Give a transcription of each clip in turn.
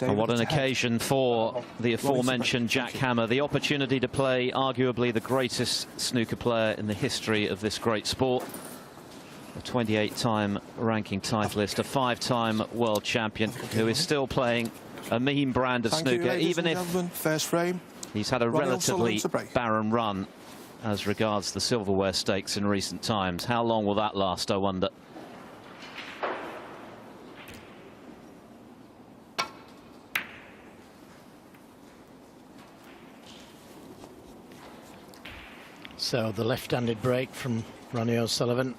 And what an occasion for the aforementioned Jack Hammer. The opportunity to play arguably the greatest snooker player in the history of this great sport. A 28-time ranking titleist, a 5-time world champion who is still playing a mean brand of snooker, even if first frame. He's had a relatively barren run as regards the silverware stakes in recent times. How long will that last, I wonder? So the left-handed break from Ronnie O'Sullivan.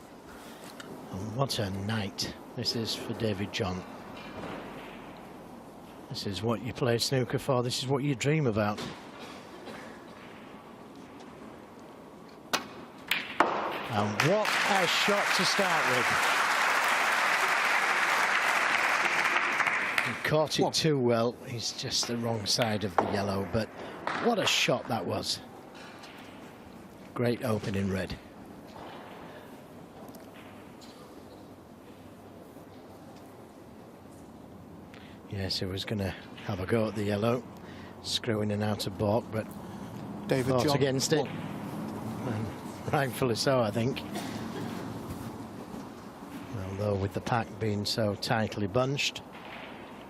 And what a night this is for David John. This is what you play snooker for. This is what you dream about. And what a shot to start with. He caught it too well. He's just the wrong side of the yellow, but what a shot that was. Great opening red. Yes, he was going to have a go at the yellow, screwing in out of balk, but David fought John against it. And rightfully so, I think. Although with the pack being so tightly bunched,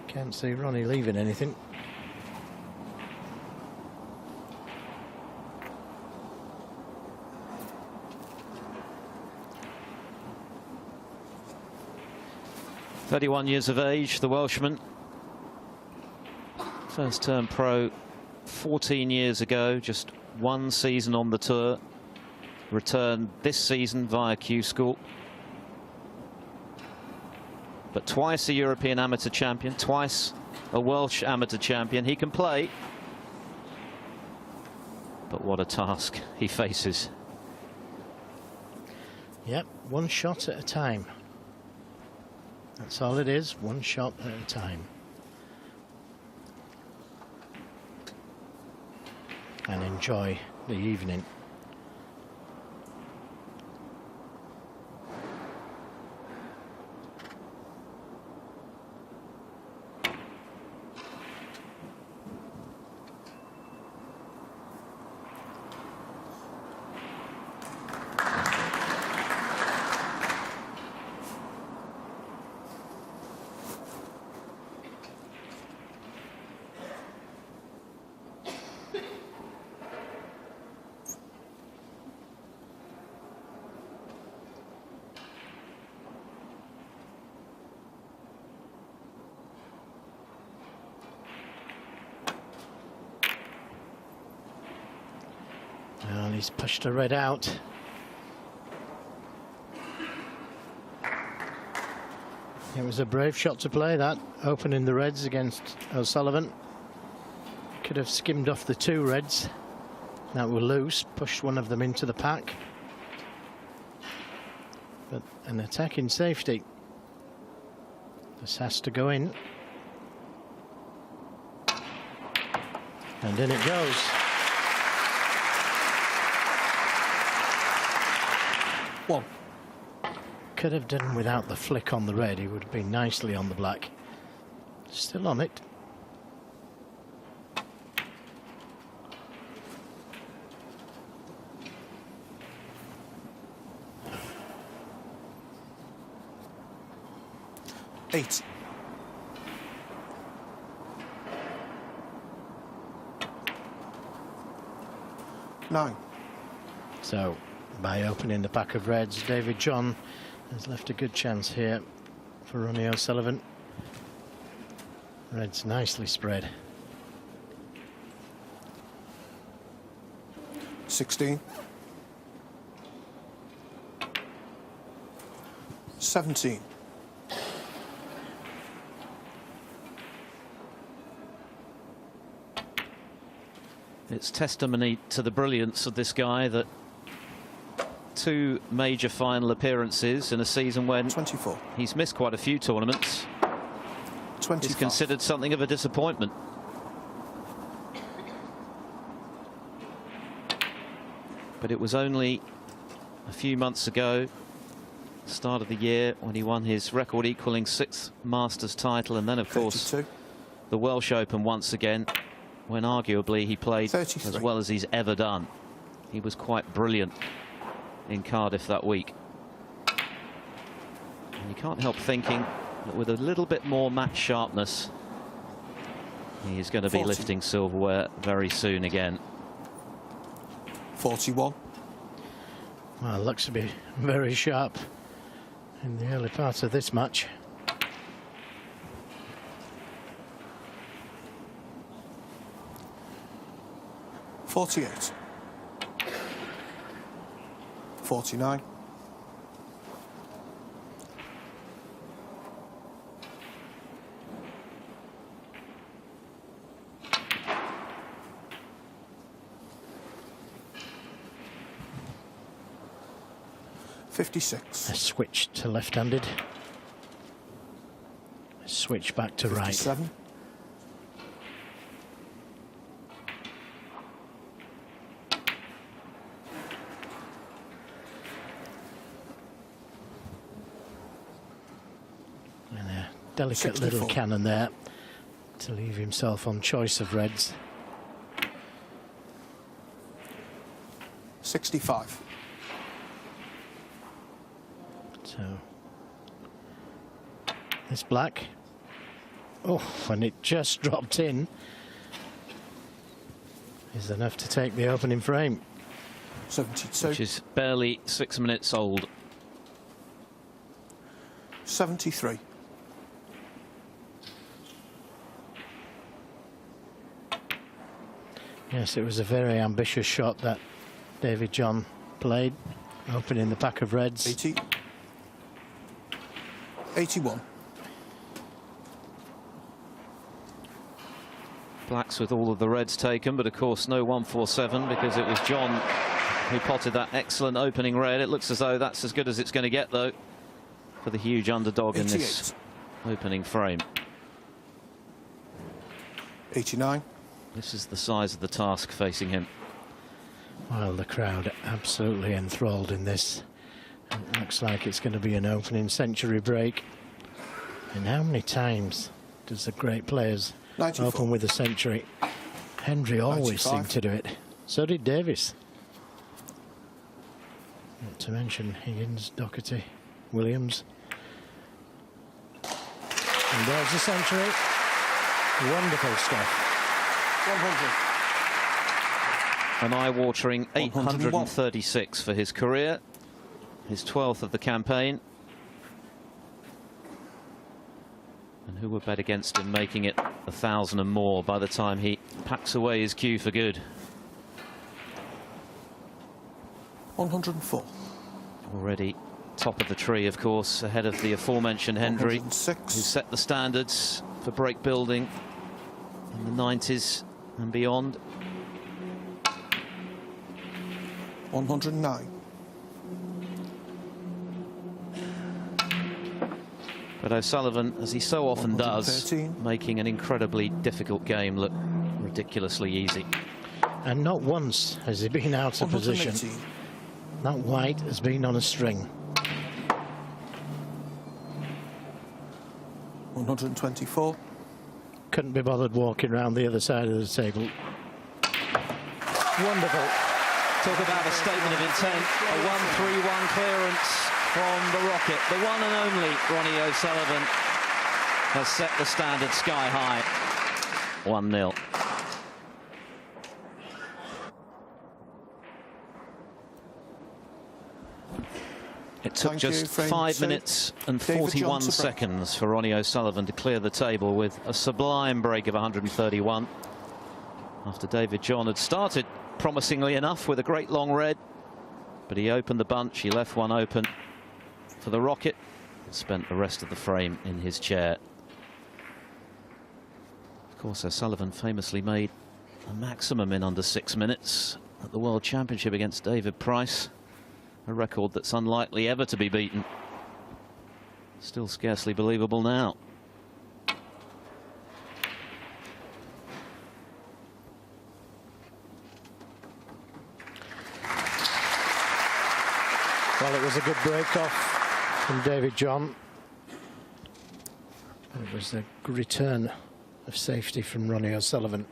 can't see Ronnie leaving anything. "31 years of age, the Welshman. First term pro 14 years ago, just one season on the tour. Returned this season via Q School. But twice a European amateur champion, twice a Welsh amateur champion. He can play. But what a task he faces. Yep, one shot at a time. That's all it is, one shot at a time. And enjoy the evening. Well, he's pushed a red out. It was a brave shot to play, that, opening the reds against O'Sullivan. Could have skimmed off the two reds that were loose, pushed one of them into the pack. But an attack in safety. This has to go in. And in it goes. One. Could have done without the flick on the red. He would have been nicely on the black. Still on it. Eight. Nine. So, by opening the pack of reds, David John has left a good chance here for Ronnie O'Sullivan. Reds nicely spread. 16. 17. It's testimony to the brilliance of this guy that two major final appearances in a season when 24. He's missed quite a few tournaments. 25. He's considered something of a disappointment. But it was only a few months ago, start of the year, when he won his record-equaling 6th Masters title, and then, of course, 32. the Welsh Open once again, when arguably he played 33. as well as he's ever done. He was quite brilliant in Cardiff that week. And you can't help thinking that with a little bit more match sharpness, he is going to be 40. lifting silverware very soon again. 41. Well, looks to be very sharp in the early part of this match. $48. 49. 56. A switch to left-handed. A switch back to right. 57. And a delicate 64. little cannon there to leave himself on choice of reds. 65. So this black, oh, and it just dropped in, is enough to take the opening frame. 72. Which is barely 6 minutes old. 73. Yes, it was a very ambitious shot that David John played, opening the pack of reds. 80. 81. Blacks with all of the reds taken, but of course no 147 because it was John who potted that excellent opening red. It looks as though that's as good as it's going to get, though, for the huge underdog 88. in this opening frame. 89. This is the size of the task facing him. Well, the crowd absolutely enthralled in this. It looks like it's going to be an opening century break. And how many times does the great players 94. open with a century? Hendry always 95. seemed to do it. So did Davis. Not to mention Higgins, Doherty, Williams. And there's the century. Wonderful stuff. 100. An eye-watering 101. 836 for his career. His 12th of the campaign. And who would bet against him making it 1,000 and more by the time he packs away his cue for good? 104. Already top of the tree, of course, ahead of the aforementioned Hendry, who 106. set the standards for break building in the 90s and beyond. 109. But O'Sullivan, as he so often does, 113. making an incredibly difficult game look ridiculously easy. And not once has he been out of position. 118. That white has been on a string. 124. Couldn't be bothered walking around the other side of the table. Wonderful. Talk about a statement of intent. A 1-3-1 clearance from the Rocket. The one and only Ronnie O'Sullivan has set the standard sky high. 1-0. It took Thank you, just frame 5 two. minutes and David 41 Johnson break. seconds for Ronnie O'Sullivan to clear the table with a sublime break of 131. After David John had started promisingly enough with a great long red, but he opened the bunch, he left one open for the Rocket, and spent the rest of the frame in his chair. Of course, O'Sullivan famously made a maximum in under 6 minutes at the World Championship against David Price, a record that's unlikely ever to be beaten. Still scarcely believable now. Well, it was a good break-off from David John. It was the return of safety from Ronnie O'Sullivan.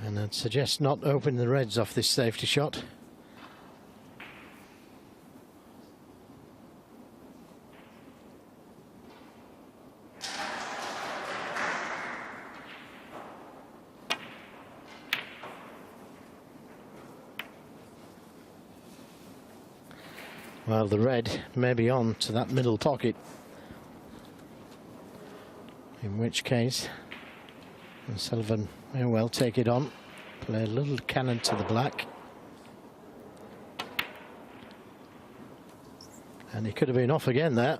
And I'd suggest not opening the reds off this safety shot. Well, the red may be on to that middle pocket, in which case Sullivan may well take it on, play a little cannon to the black, and he could have been off again there.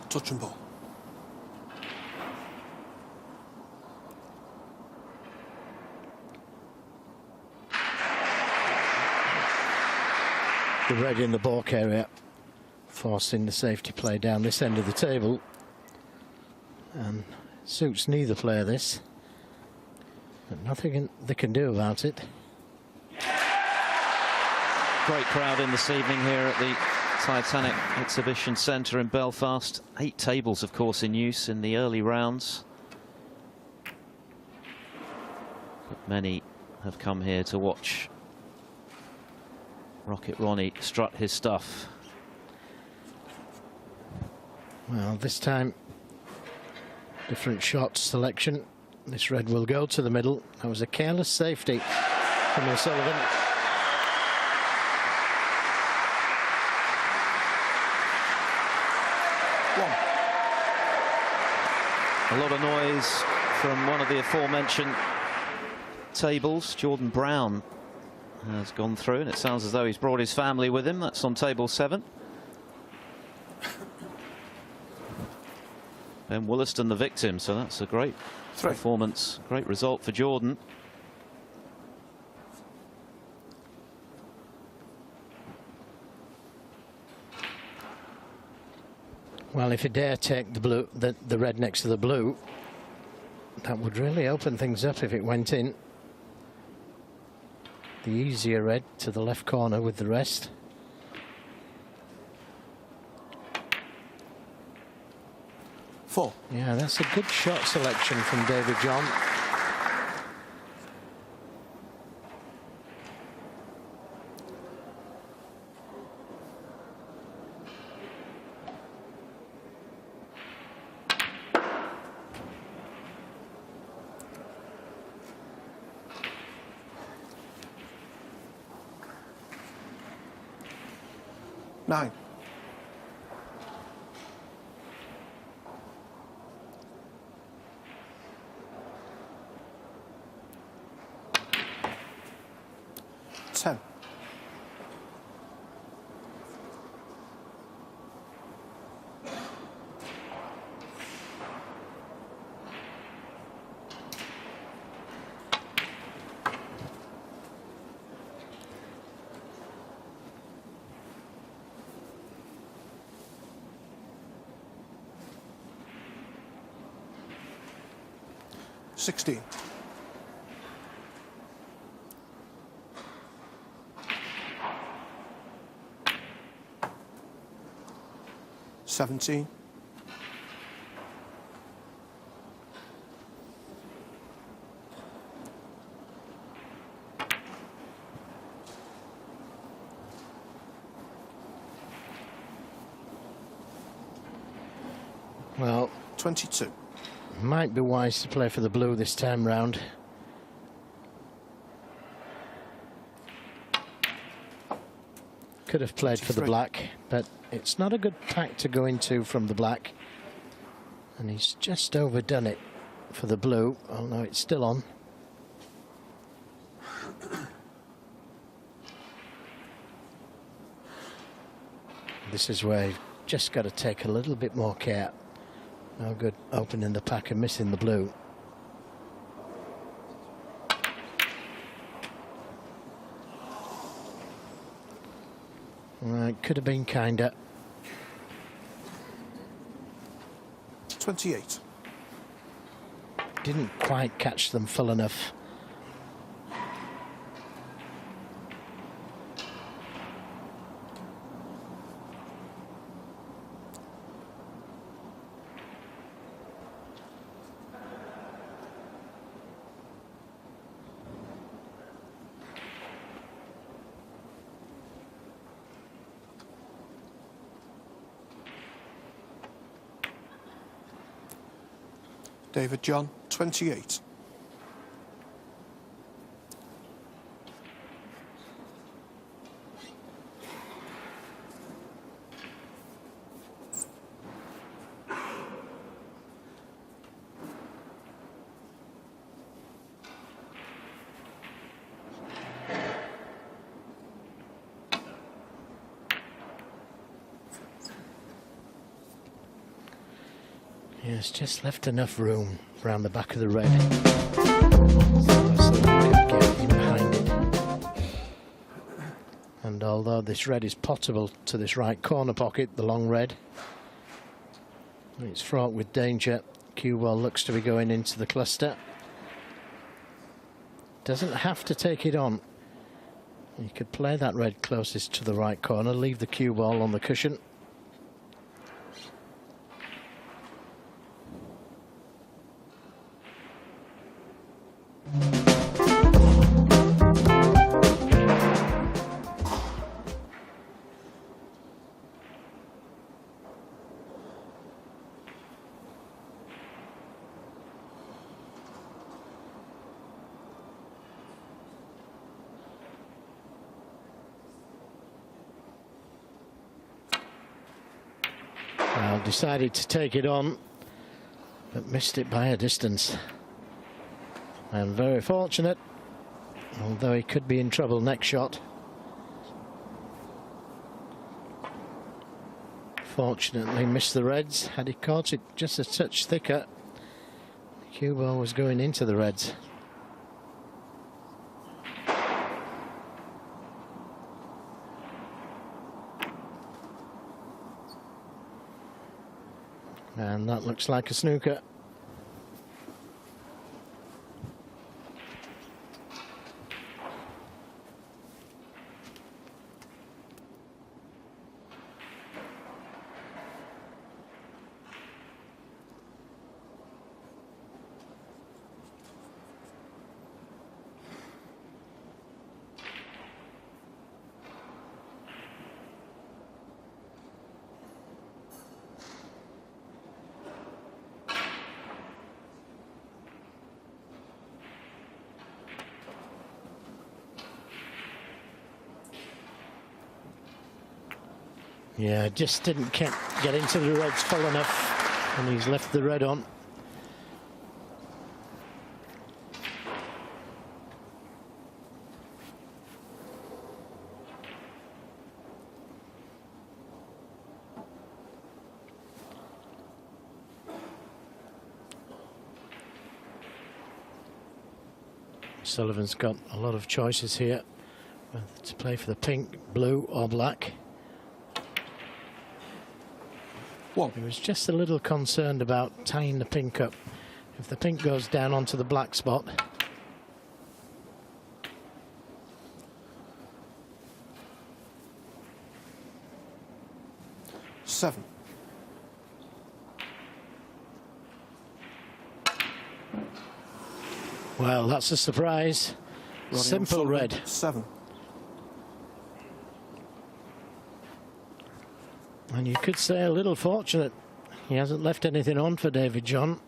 Touch and ball. The red in the balk area, forcing the safety play down this end of the table, and suits neither player this, but nothing they can do about it. Great crowd in this evening here at the Titanic Exhibition Centre in Belfast. 8 tables, of course, in use in the early rounds. But many have come here to watch Rocket Ronnie strut his stuff. Well, this time, different shot selection. This red will go to the middle. That was a careless safety from O'Sullivan. A lot of noise from one of the aforementioned tables. Jordan Brown has gone through, and it sounds as though he's brought his family with him. That's on table 7. Ben Wollaston the victim, so that's a great performance, great result for Jordan. Well, if he dare take the blue, the red next to the blue, that would really open things up if it went in. The easier red to the left corner with the rest. Four. Yeah, that's a good shot selection from David John. Nine. Ten. 16. Seventeen. Well, 22. Might be wise to play for the blue this time round. Could have played 23. for the black, but it's not a good pack to go into from the black. And he's just overdone it for the blue. Oh no, it's still on. this is where you've just got to take a little bit more care. No good opening the pack and missing the blue. Could have been kinder. 28. Didn't quite catch them full enough. David John, 28. Yes, just left enough room around the back of the red. So could get in behind it. And although this red is potable to this right corner pocket, the long red, it's fraught with danger. Cue ball looks to be going into the cluster. Doesn't have to take it on. You could play that red closest to the right corner, leave the cue ball on the cushion. Well, decided to take it on, but missed it by a distance. And very fortunate, although he could be in trouble next shot. Fortunately missed the reds. Had he caught it just a touch thicker, the cue ball was going into the reds. And that looks like a snooker. Yeah, just didn't get into the reds full enough, and he's left the red on. Sullivan's got a lot of choices here, whether to play for the pink, blue or black. He was just a little concerned about tying the pink up. If the pink goes down onto the black spot, seven. Well, that's a surprise. Ronnie Simple red. 7. And you could say a little fortunate. He hasn't left anything on for David John.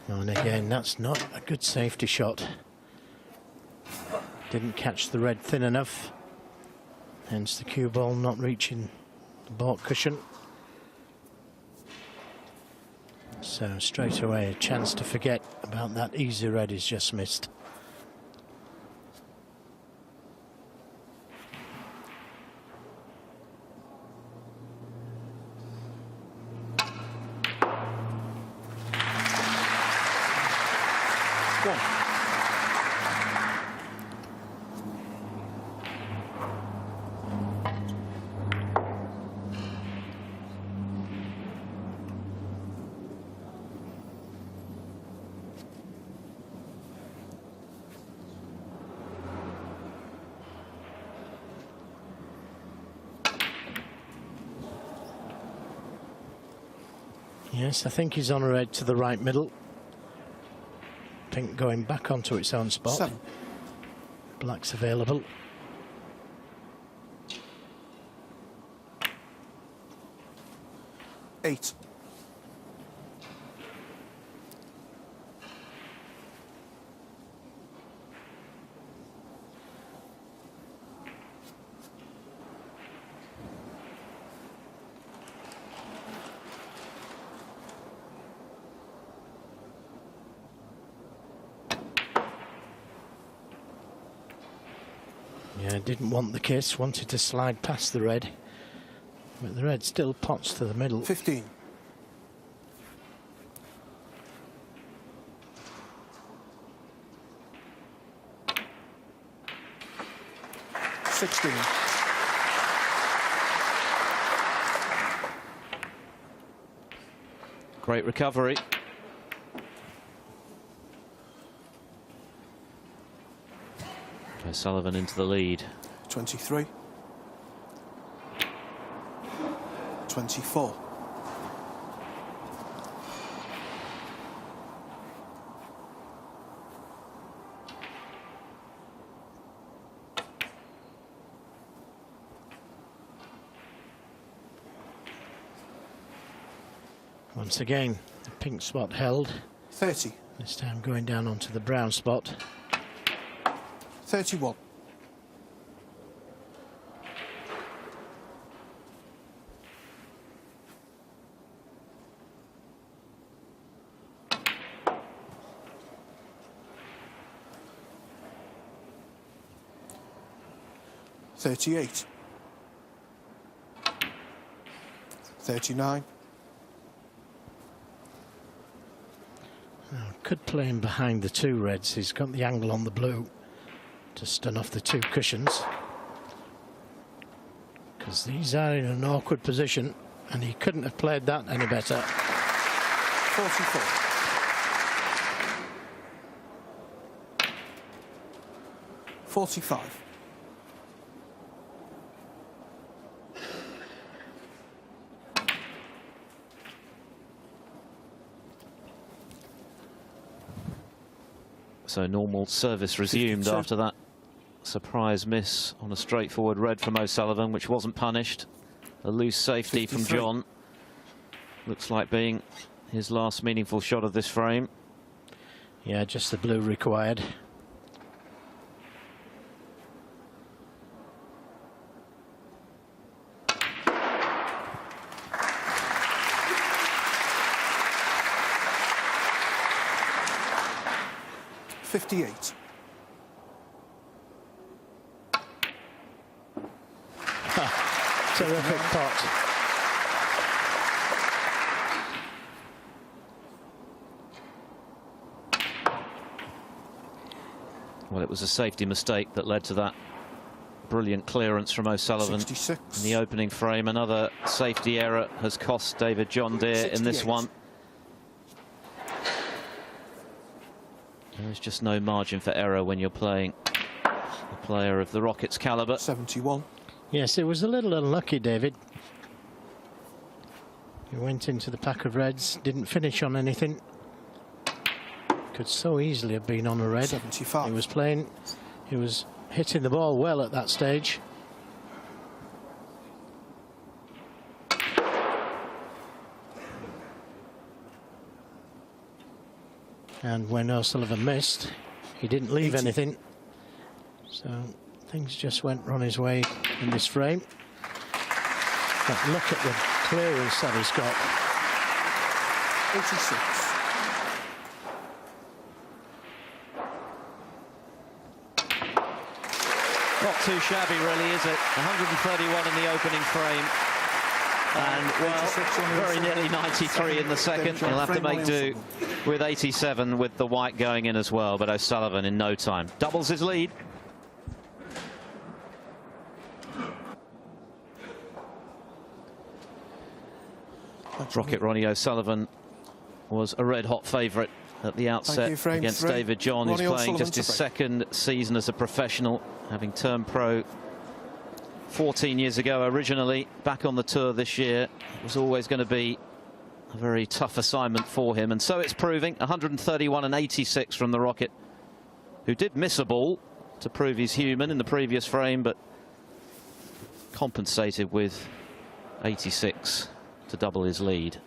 And again, that's not a good safety shot. Didn't catch the red thin enough, hence the cue ball not reaching the baulk cushion. So straight away a chance to forget about that easy red he's just missed. Yes, I think he's on a red to the right middle. Pink going back onto its own spot. 7. Black's available. Eight. Yeah, didn't want the kiss, wanted to slide past the red. But the red still pots to the middle. 15. 16. Great recovery. O'Sullivan into the lead. 23. 24. Once again, the pink spot held. 30. This time going down onto the brown spot. 31. $38. 39. Could play him behind the two reds. He's got the angle on the blue to stun off the two cushions, because these are in an awkward position, and he couldn't have played that any better. 44. 45. So normal service resumed 52. after that surprise miss on a straightforward red from O'Sullivan, which wasn't punished. A loose safety 53. from John. Looks like being his last meaningful shot of this frame. Yeah, just the blue required. $58. Terrific pot. Well, it was a safety mistake that led to that brilliant clearance from O'Sullivan 66. in the opening frame. Another safety error has cost David John dear in this 68. one. There's just no margin for error when you're playing a player of the Rockets' calibre. 71. Yes, it was a little unlucky, David. He went into the pack of reds, didn't finish on anything. Could so easily have been on a red. 75. He was hitting the ball well at that stage. And when O'Sullivan missed, he didn't leave 80. anything. So things just went Ronnie's way in this frame. But look at the clearance that he's got. 86. Not too shabby, really, is it? 131 in the opening frame. And, well, very nearly 93 in the second. He'll have to make do with 87 with the white going in as well. But O'Sullivan in no time doubles his lead. Rocket Ronnie O'Sullivan was a red-hot favourite at the outset against David John, who's playing just his second season as a professional, having turned pro 14 years ago originally, back on the tour this year. It was always going to be a very tough assignment for him, and so it's proving. 131 and 86 from the Rocket, who did miss a ball to prove he's human in the previous frame, but compensated with 86 to double his lead.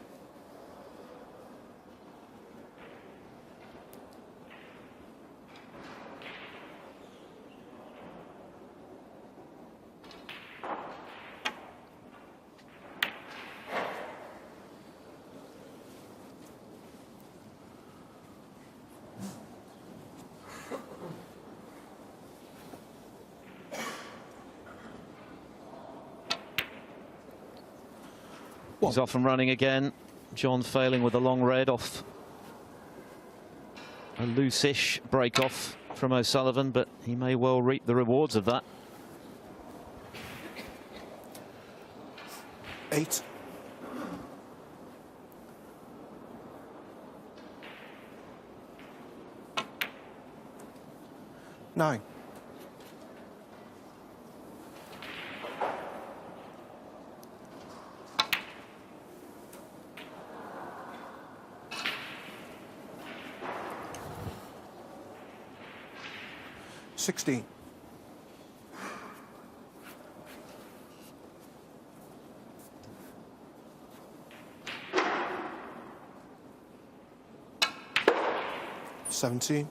He's off and running again. John failing with a long red off a loose-ish break off from O'Sullivan, but he may well reap the rewards of that. 8. 9. 16. 17.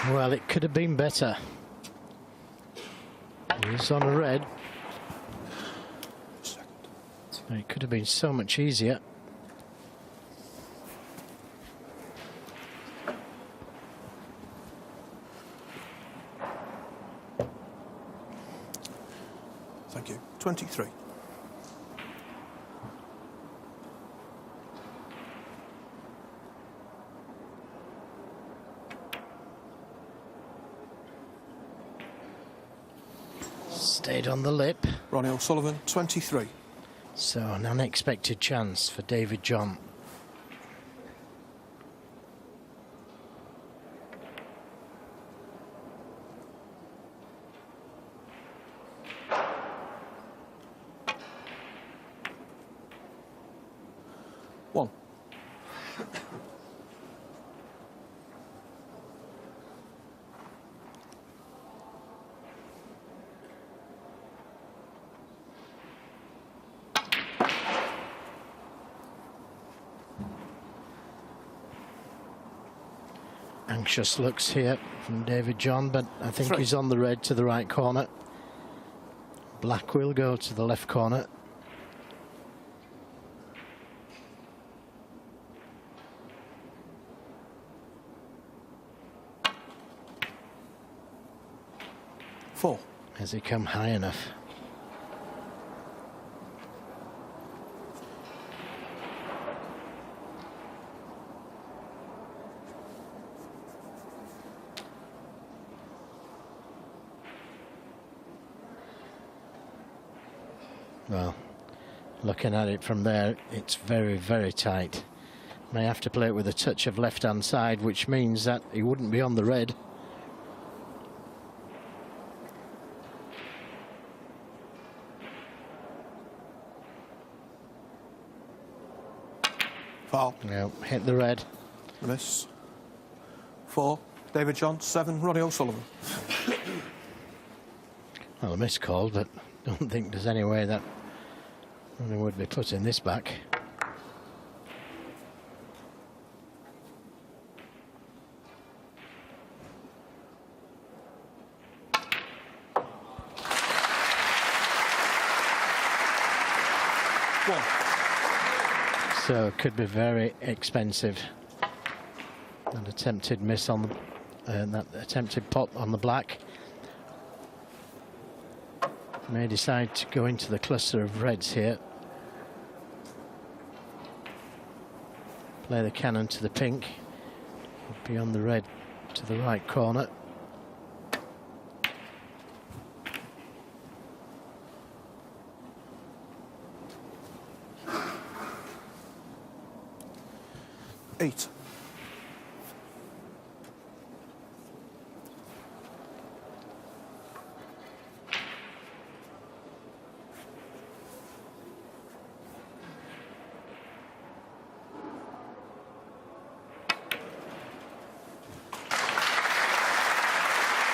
'Well, it could have been better. He's on a red. It could have been so much easier. Thank you. 23. Stayed on the lip. Ronnie O'Sullivan, 23. So an unexpected chance for David John. One. Anxious looks here from David John, but I think he's on the red to the right corner. Black will go to the left corner. Four. Has he come high enough? Well, looking at it from there, it's very, very tight. May have to play it with a touch of left-hand side, which means that he wouldn't be on the red. Foul. No, hit the red. Miss. 4. David John, 7. Ronnie O'Sullivan. Well, a missed call, but don't think there's any way that Ronnie would be putting this back. So it could be very expensive. An attempted miss on the, that attempted pop on the black. May decide to go into the cluster of reds here. Play the cannon to the pink. Beyond the red to the right corner. Eight.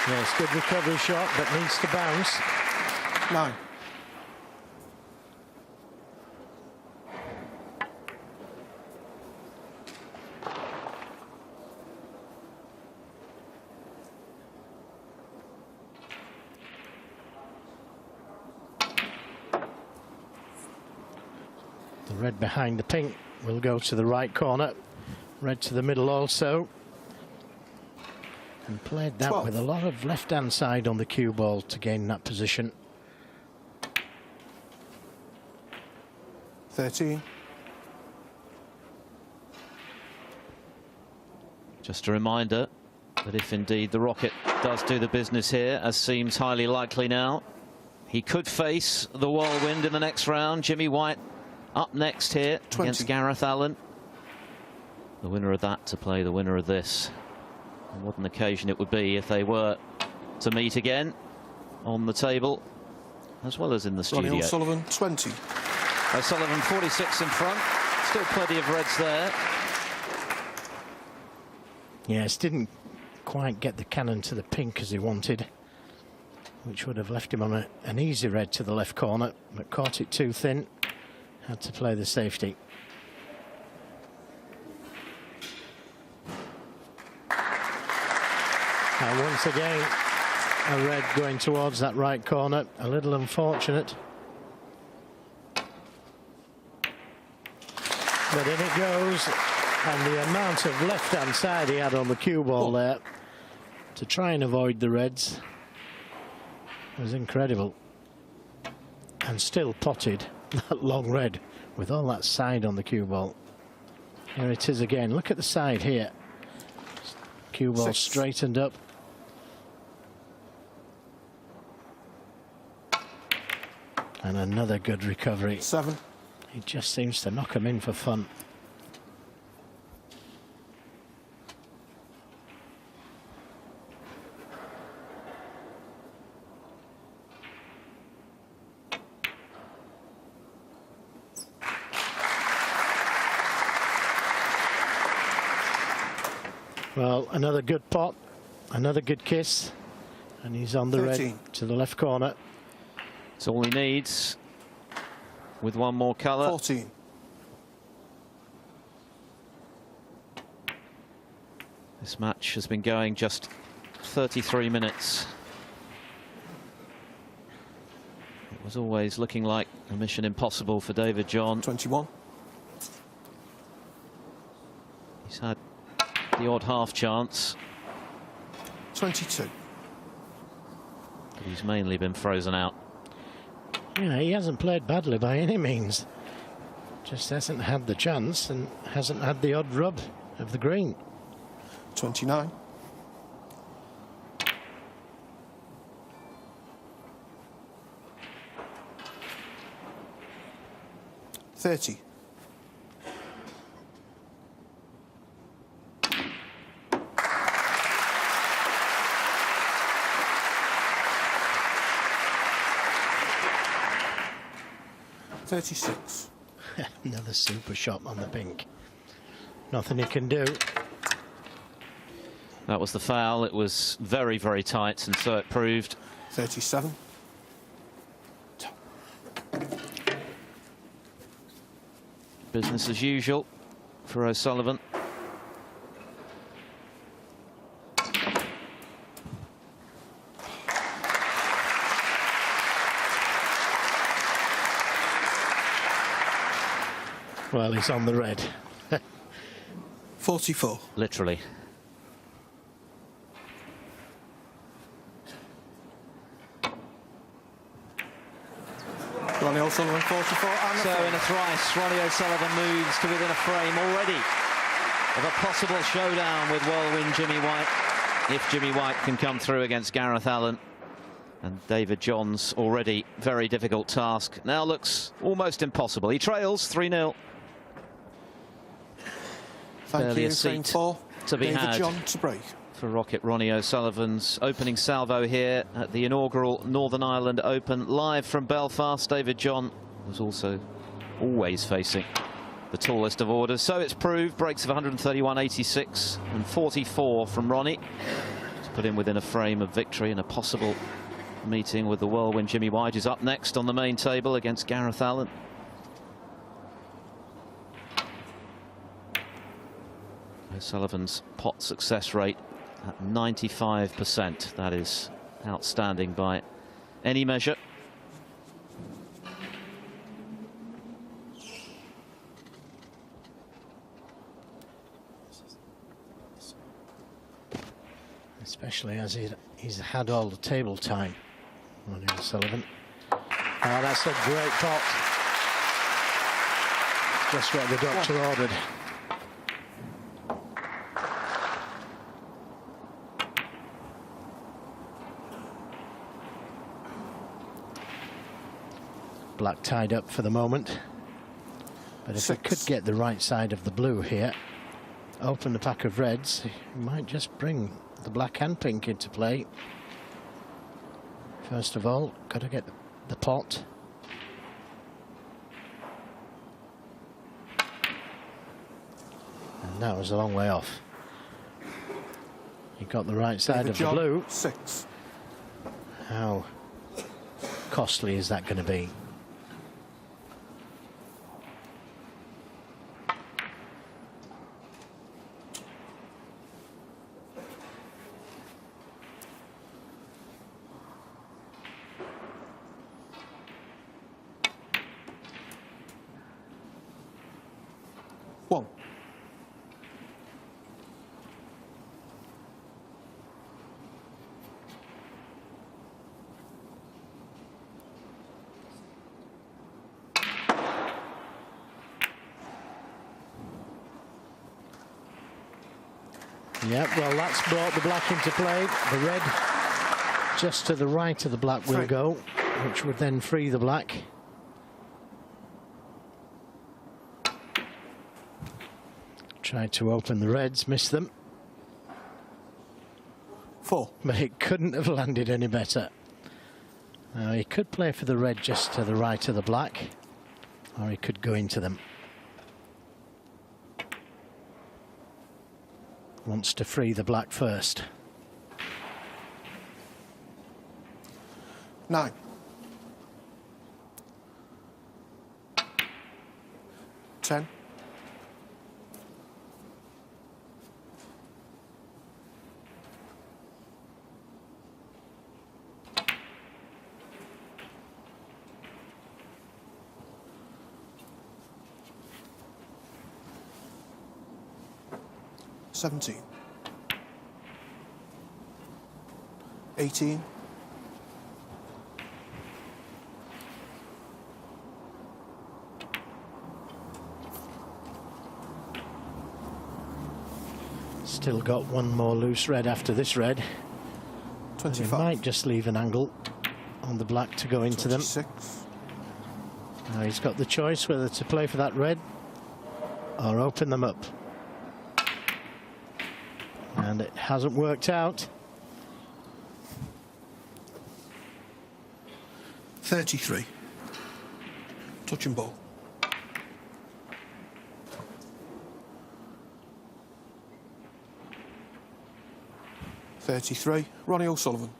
Yes, good recovery shot, but needs to bounce. 9. The red behind the pink will go to the right corner. Red to the middle also. And played that 12. with a lot of left-hand side on the cue ball to gain that position. 13. Just a reminder that if indeed the Rocket does do the business here, as seems highly likely now, he could face the whirlwind in the next round. Jimmy White up next here 20. against Gareth Allen. The winner of that to play the winner of this. And what an occasion it would be if they were to meet again on the table as well as in the studio. Ronnie O'Sullivan, 20. O'Sullivan 46 in front. Still plenty of reds there. Yes, didn't quite get the cannon to the pink as he wanted, which would have left him on an easy red to the left corner, but caught it too thin. Had to play the safety. And once again, a red going towards that right corner. A little unfortunate. But in it goes. And the amount of left-hand side he had on the cue ball there to try and avoid the reds was incredible. And still potted that long red with all that side on the cue ball. Here it is again. Look at the side here. Cue ball 6. straightened up. And another good recovery. 7. He just seems to knock him in for fun. Well, another good pot, another good kiss, and he's on the 13. red to the left corner. It's all he needs with one more colour. 14. This match has been going just 33 minutes. It was always looking like a mission impossible for David John. 21. He's had the odd half chance, 22. but he's mainly been frozen out. Yeah, he hasn't played badly by any means. Just hasn't had the chance and hasn't had the odd rub of the green. 29. 30. 36. Another super shot on the pink. Nothing he can do. That was the foul. It was very, very tight, and so it proved. 37. Business as usual for O'Sullivan. Well, he's on the red. 44. Literally. Ronnie O'Sullivan, 44. And So in a thrice, Ronnie O'Sullivan moves to within a frame already of a possible showdown with whirlwind Jimmy White, if Jimmy White can come through against Gareth Allen. And David John's already very difficult task now looks almost impossible. He trails 3-0. Thank Barely you. a Frame seat 4. to be David had John to break. For Rocket Ronnie O'Sullivan's opening salvo here at the inaugural Northern Ireland Open, live from Belfast. David John was also always facing the tallest of orders. So it's proved breaks of 131.86 and 44 from Ronnie to put him within a frame of victory, and a possible meeting with the whirlwind Jimmy White is up next on the main table against Gareth Allen. O'Sullivan's pot success rate at 95%. That is outstanding by any measure. Especially as he's had all the table time, Ronnie O'Sullivan. Oh, that's a great pot. Just what the doctor ordered. Black tied up for the moment, but if we could get the right side of the blue here, open the pack of reds, he might just bring the black and pink into play. First of all, got to get the pot. And that was a long way off. He got the right side of the blue. 6. How costly is that going to be? Yeah, well, that's brought the black into play. The red just to the right of the black will go, which would then free the black. Tried to open the reds, missed them. 4. But it couldn't have landed any better. Now, he could play for the red just to the right of the black, or he could go into them. Wants to free the black first. 9. 10. 17. 18. 'Still got one more loose red after this red. 25. He might just leave an angle on the black to go into 26. them. Now he's got the choice whether to play for that red or open them up. And it hasn't worked out. 33. Touch and ball. 33. Ronnie O'Sullivan.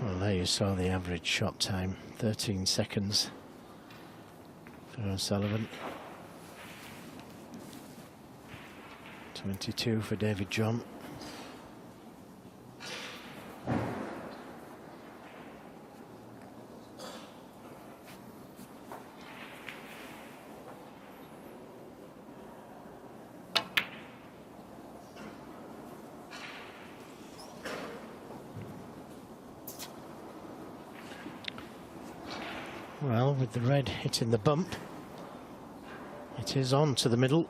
Well, there you saw the average shot time, 13 seconds for O'Sullivan. 22 for David John. Well, with the red hitting the bump, it is on to the middle.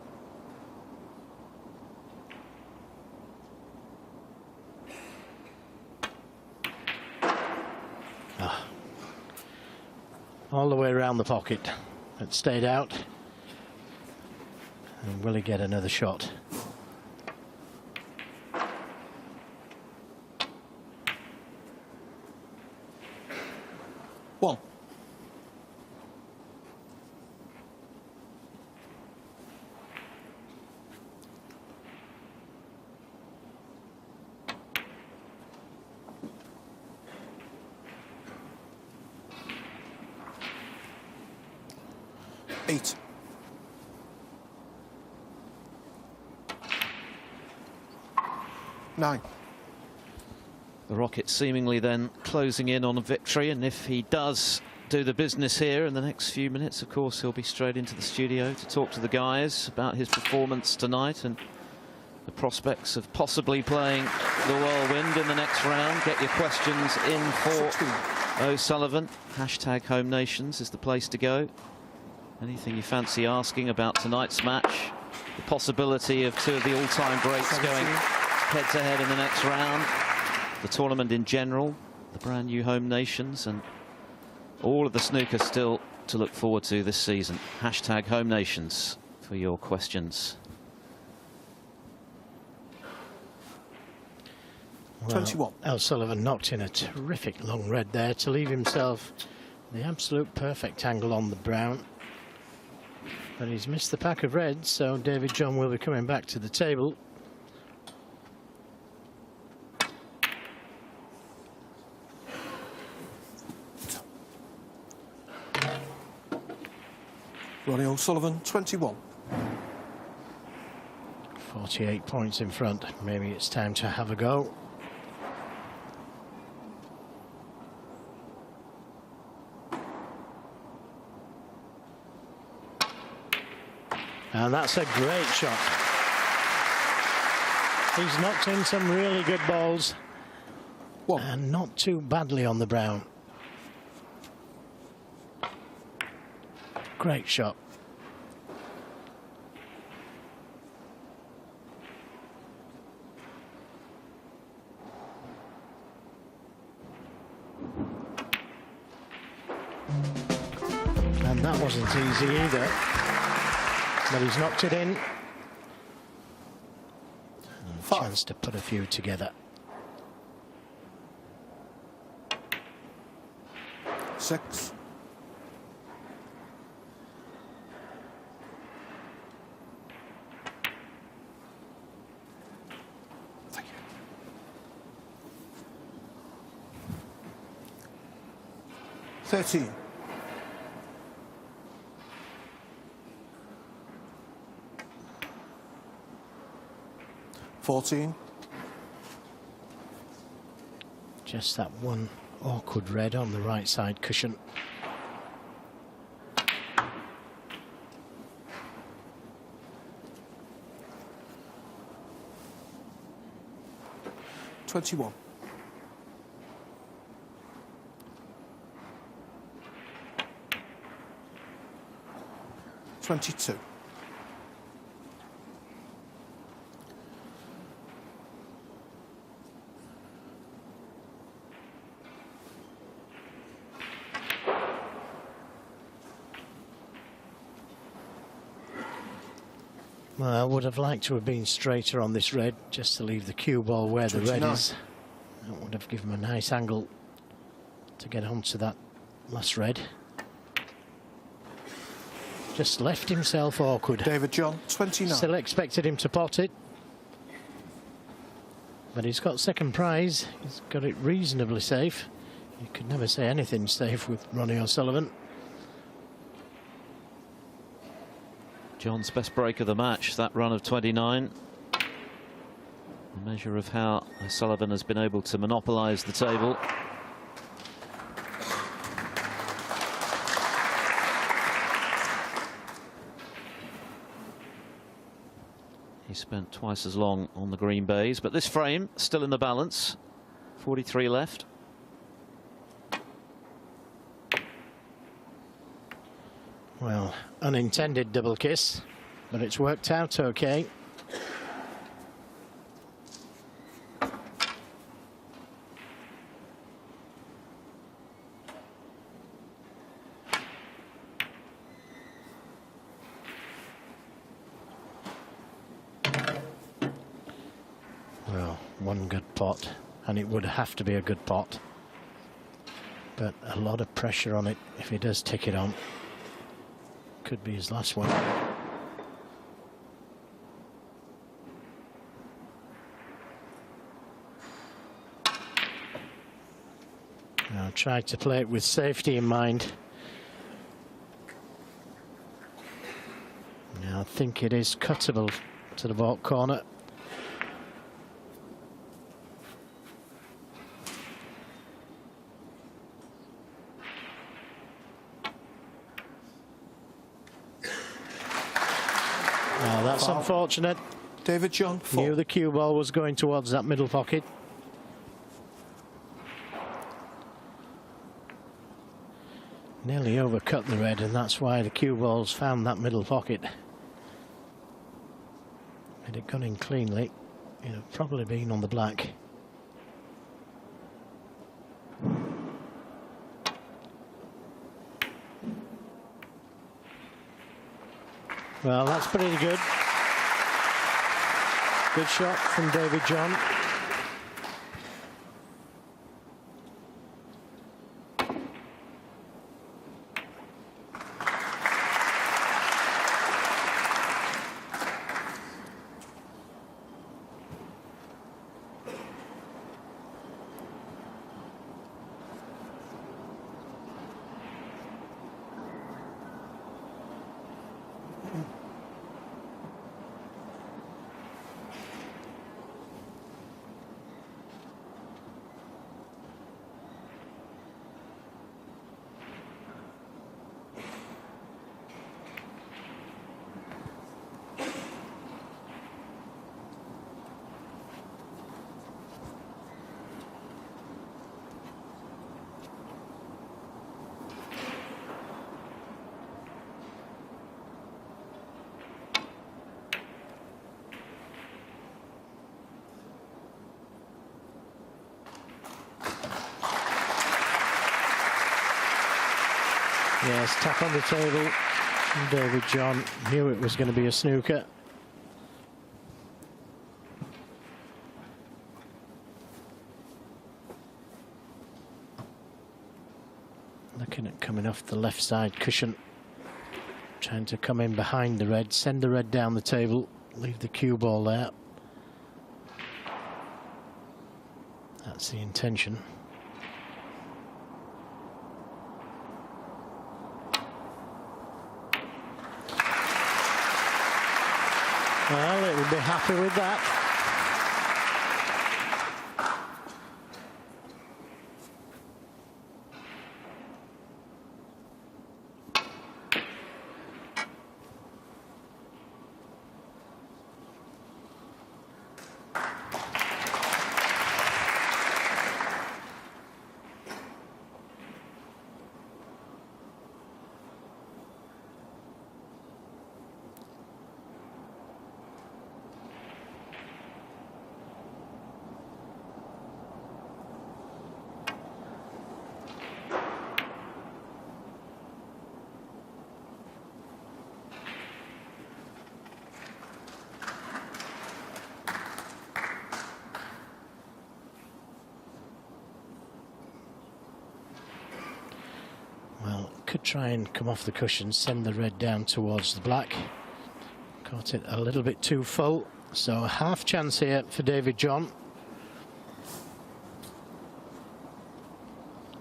All the way around the pocket. It stayed out. And will he get another shot? One. Eight. Nine. The Rocket seemingly then closing in on a victory, and if he does do the business here in the next few minutes, of course, he'll be straight into the studio to talk to the guys about his performance tonight and the prospects of possibly playing the Whirlwind in the next round. Get your questions in for O'Sullivan. Hashtag Home Nations is the place to go. Anything you fancy asking about tonight's match, the possibility of two of the all-time greats going head-to-head in the next round, the tournament in general, the brand new Home Nations, and all of the snooker still to look forward to this season. Hashtag Home Nations for your questions. Well, 21. O'Sullivan knocked in a terrific long red there to leave himself the absolute perfect angle on the brown. But he's missed the pack of reds, so David John will be coming back to the table. Ronnie O'Sullivan, 21. 48 points in front. Maybe it's time to have a go. And that's a great shot. He's knocked in some really good balls. One. And not too badly on the brown. Great shot. And that wasn't easy either. But he's knocked it in. And a chance to put a few together. 6. Thank you. 13. 14. Just that one awkward red on the right side cushion. 21. 22. Well, I would have liked to have been straighter on this red, just to leave the cue ball where the red 29. is. That would have given him a nice angle to get onto that last red. Just left himself awkward. David John, 29. Still expected him to pot it. But he's got second prize. He's got it reasonably safe. You could never say anything safe with Ronnie O'Sullivan. John's best break of the match, that run of 29. A measure of how O'Sullivan has been able to monopolise the table. He spent twice as long on the green bays, but this frame still in the balance. 43 left. Well, unintended double kiss, but it's worked out okay. Well, one good pot, and it would have to be a good pot. But a lot of pressure on it if he does tick it on. Could be his last one. I'll try to play it with safety in mind. Now I think it is cuttable to the baulk corner. Now that's unfortunate. David John, 4. Knew the cue ball was going towards that middle pocket. Nearly overcut the red, and that's why the cue balls found that middle pocket. Had it gone in cleanly, it'd have probably been on the black. Well, that's pretty good. Good shot from David John. Yes, tap on the table. And David John knew it was going to be a snooker. Looking at coming off the left side cushion. Trying to come in behind the red, send the red down the table, leave the cue ball there. That's the intention. Well, it would be happy with that. could try and come off the cushion, send the red down towards the black. Caught it a little bit too full, so a half chance here for David John.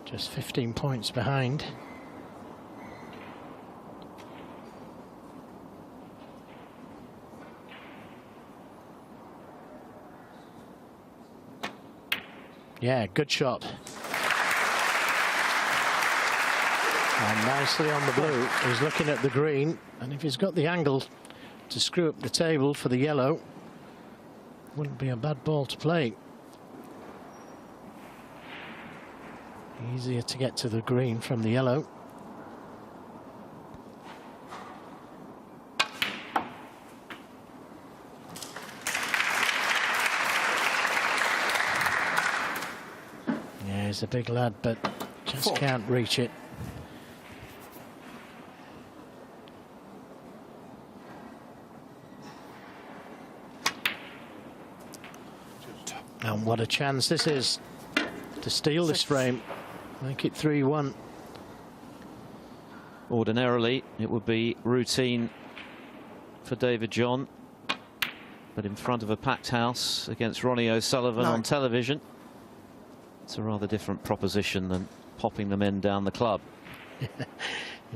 Just 15 points behind. Yeah, good shot. And nicely on the blue. He's looking at the green, and if he's got the angle to screw up the table for the yellow, wouldn't be a bad ball to play. Easier to get to the green from the yellow. Yeah, he's a big lad, but just can't reach it. And what a chance this is to steal this frame, make it 3-1. Ordinarily, it would be routine for David John, but in front of a packed house against Ronnie O'Sullivan on television, it's a rather different proposition than popping them in down the club.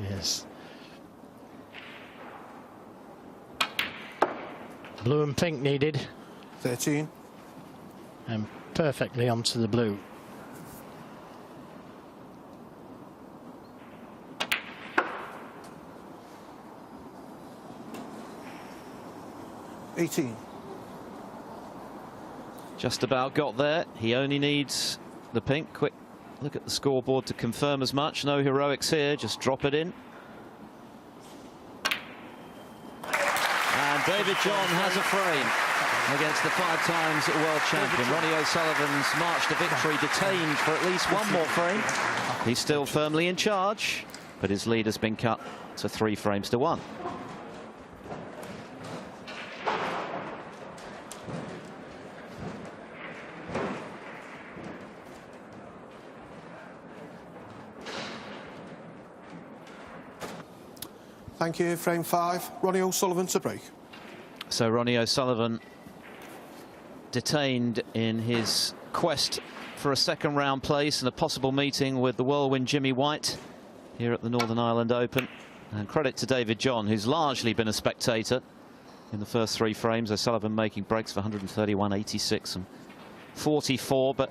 Yes. Blue and pink needed. 13. And perfectly onto the blue. Just about got there. He only needs the pink. Quick look at the scoreboard to confirm as much. No heroics here, just drop it in. And David John has a frame against the 5 times world champion. Ronnie O'Sullivan's march to victory detained for at least one more frame. He's still firmly in charge, but his lead has been cut to 3 frames to 1. Thank you. Frame 5. Ronnie O'Sullivan to break. So Ronnie O'Sullivan detained in his quest for a second round place and a possible meeting with the whirlwind Jimmy White here at the Northern Ireland Open. And credit to David John, who's largely been a spectator in the first 3 frames. O'Sullivan making breaks for 131, 86 and 44, but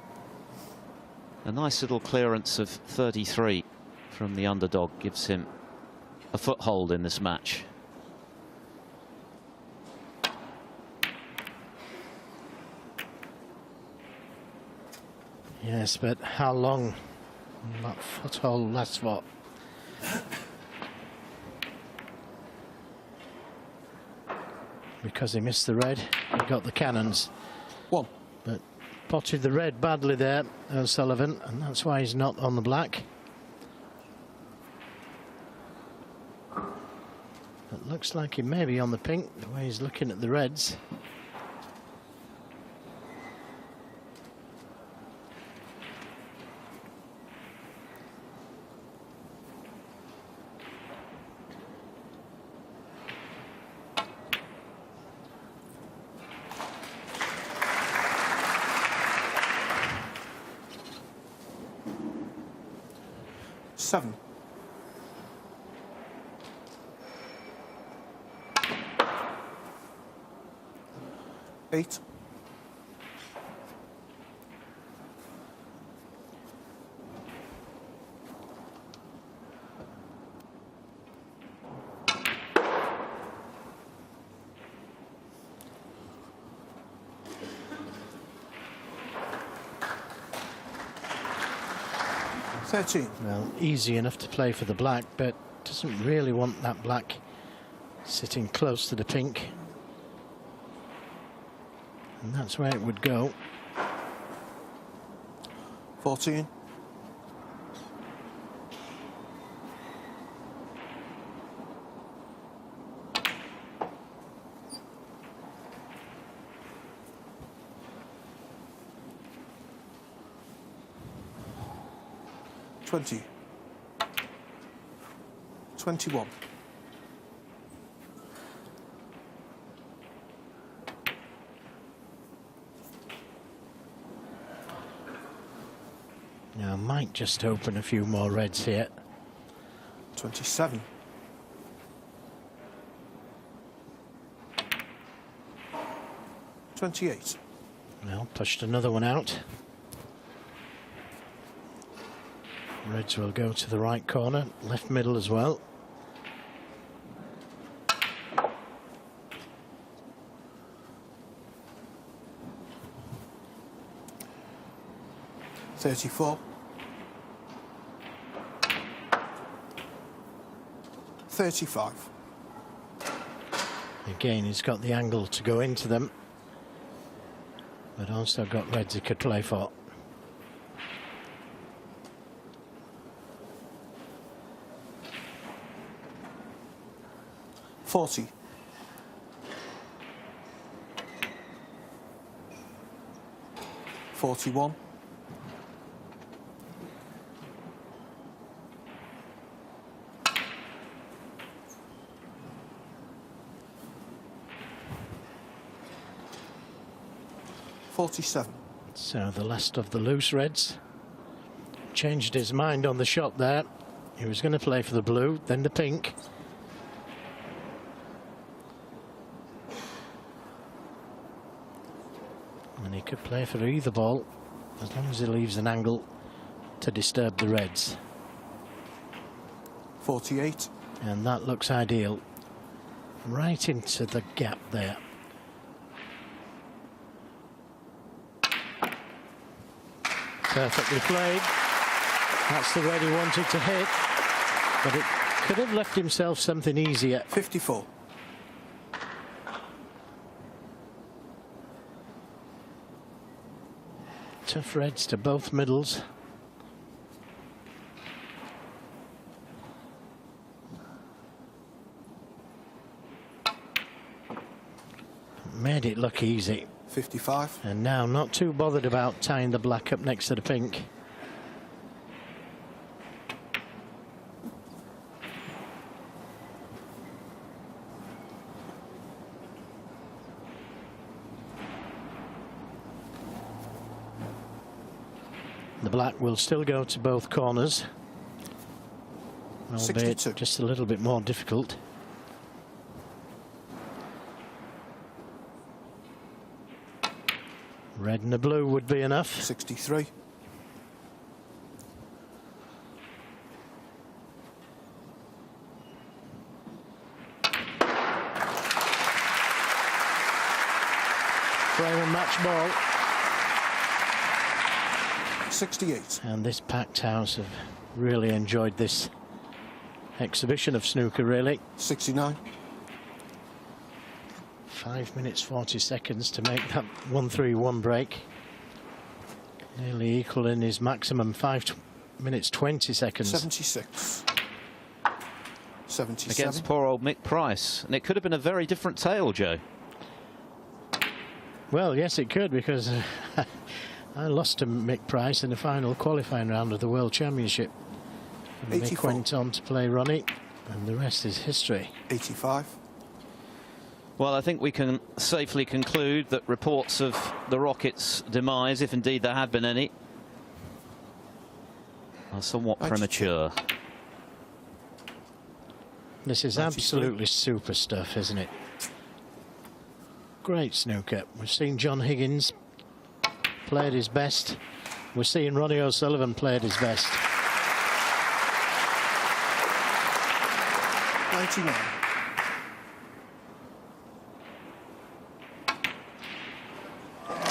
a nice little clearance of 33 from the underdog gives him a foothold in this match. Yes, but how long that foothold lasts for? Because he missed the red, he got the cannons. 1. But potted the red badly there, O'Sullivan, and that's why he's not on the black. It looks like he may be on the pink, the way he's looking at the reds. Seven. 8. 13. Well, easy enough to play for the black, but doesn't really want that black sitting close to the pink. And that's where it would go. 14. 20. 21. Now might just open a few more reds here. 27. 28. Well, pushed another one out. Reds will go to the right corner, left middle as well. $34. 35. Again, he's got the angle to go into them, but also got reds he could play for. $40. 41. 47. So the last of the loose reds changed his mind on the shot there. He was going to play for the blue, then the pink. And he could play for either ball as long as he leaves an angle to disturb the reds. 48. And that looks ideal. Right into the gap there. Perfectly played. That's the red he wanted to hit, but it could have left himself something easier. 54. Tough reds to both middles. Made it look easy. 55. And now not too bothered about tying the black up next to the pink. The black will still go to both corners, albeit 62. just a little bit more difficult. Red and the blue would be enough. 63. Frame and match ball. 68. And this packed house have really enjoyed this exhibition of snooker, really. 69. 5 minutes 40 seconds to make that 1-3-1 break. Nearly equaling his maximum 5 minutes 20 seconds. 76. 77. Against poor old Mick Price. And it could have been a very different tale, Joe. Well, yes, it could, because I lost to Mick Price in the final qualifying round of the World Championship. And Mick 84. went on to play Ronnie, and the rest is history. 85. Well, I think we can safely conclude that reports of the Rockets' demise, if indeed there have been any, are somewhat 92. premature. This is 93. absolutely super stuff, isn't it? Great snooker. We've seen John Higgins play at his best. We're seeing Ronnie O'Sullivan play at his best. 99.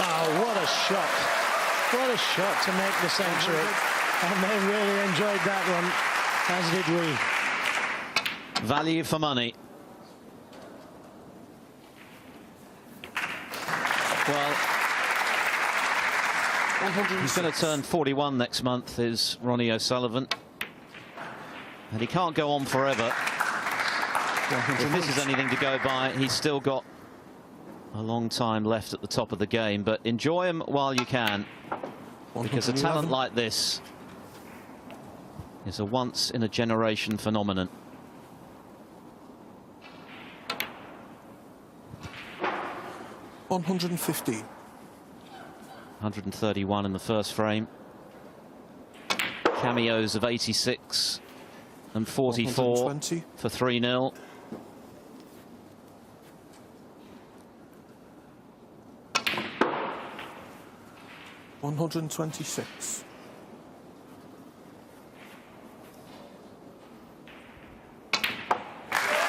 Oh, what a shot. What a shot to make the century. And they really enjoyed that one, as did we. Value for money. Well, he's going to turn 41 next month, is Ronnie O'Sullivan. And he can't go on forever. If this is anything to go by, he's still got a long time left at the top of the game. But enjoy him while you can, because a talent 111. like this is a once-in-a-generation phenomenon. 115. 131 in the first frame. Cameos of 86 and 44 120. for 3-0. $126.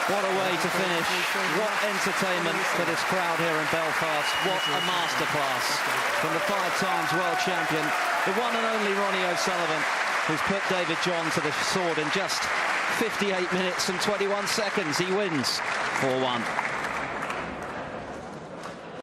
What a way to finish. What entertainment for this crowd here in Belfast. What a masterclass from the 5-times world champion, the one and only Ronnie O'Sullivan, who's put David John to the sword in just 58 minutes and 21 seconds. He wins 4-1.